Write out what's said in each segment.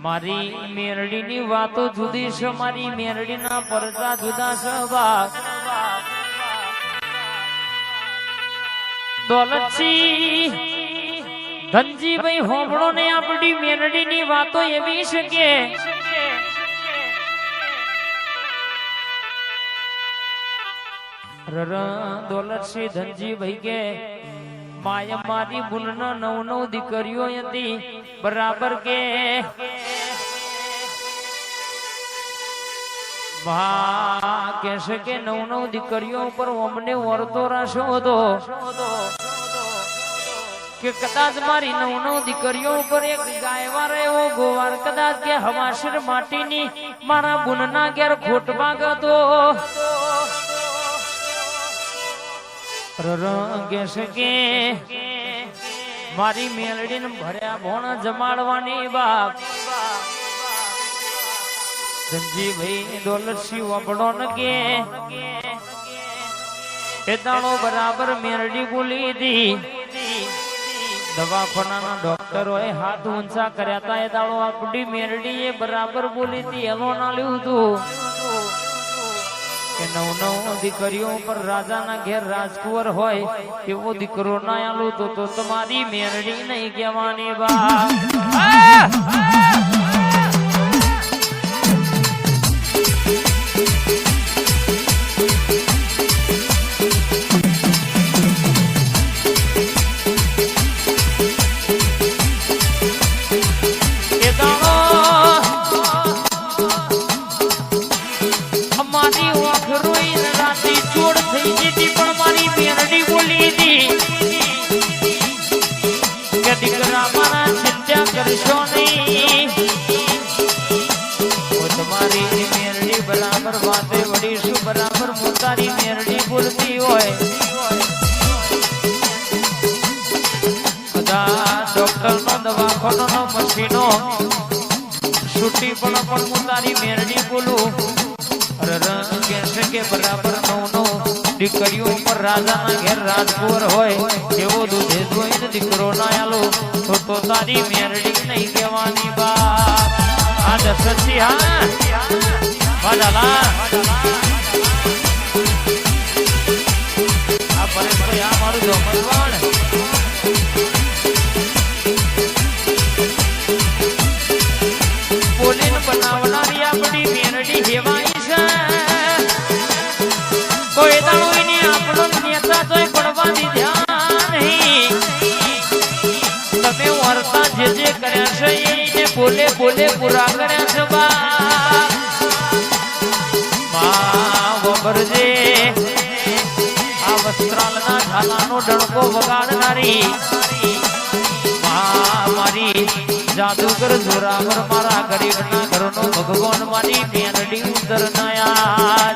મારી મેરડીની વાતો જુદી છે, મારી મેરડીના પરચા જુદા છે બા. દોલતસિંહ ધનજીભાઈ હોંભળો ને આપણી મેરડીની વાતો એવી છે કે દોલતસિંહ ધનજીભાઈ કે માયા મારી બુનના 9 દીકરીઓ હતી બરાબર કે કહેશે કે 9 દીકરીઓ ઉપર અમને વર્તો રાશો હતો કે કદાચ મારી 9 દીકરીઓ ઉપર એક ગાયવાર એવો ગોવાર કદાચ કે હવાશર માટીની મારા બુનના ઘેર ખોટ ભાગ હતો. કહેશે કે મારી મેલડીને ભર્યા ભોણ જમાડવાની બાપ. ધનજીભાઈ દોલતસિંહ વાપડો ન કે એ દાડો બરાબર મેરડી બોલી હતી. દવાખાનાના ડોક્ટરોએ હાથ ઊંચા કર્યા હતા. એ દાડો આપણી મેરડી એ બરાબર બોલી હતી. એનો ના લીધું હતું કે 9 દીકરીઓ પર રાજાના ઘેર રાજકુંવર હોય એવો દીકરો ના આલું તો તમારી મેરડી નહીં કહેવાની બા. બરાબર મોટારી મેરડી બોલતી હોય કદાચ ડોક્ટર નો દવાખાનો નો મશીનો છૂટી પણ મોટારી મેરડી બોલું. કહેશે કે બરાબર 9 દીકરીઓ ઉપર રાજાના ઘેર રાજકુંવર હોય એવો દૂધે જોઈને દીકરો ના આલો તો તારી મેરડી નહીં કહેવાની બાપ. આ દશરથજી હા બાદાલા બોલીને બનાવનારી આપણી મેરડી હેવાઈ છે. કોઈ દાડો એને આપણો નેતા જોઈ પડવાની ધ્યાન નહીં. તમે વર્તા જે કર્યા છે એને બોલે પૂરા કર્યા છે બા. વબરજે આ વસ્ત્રાલના ઝાલાનો ડણકો વગાડનારી મારી જાદુગર જોરાવર મારા ગરીબના ઘરનો ભગવાન મારી મેરડી ઉંદર નયા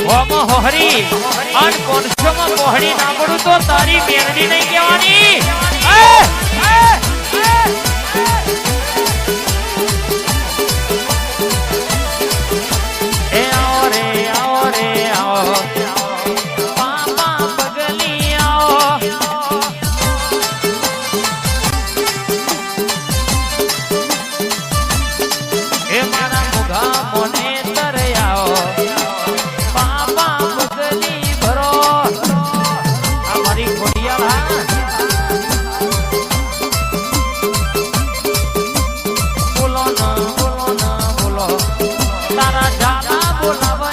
હોમ હોહરી અન કોણસોમાં મોહડી નામડું તો તારી મેરડી નહીં કહેવાની. બોલાવ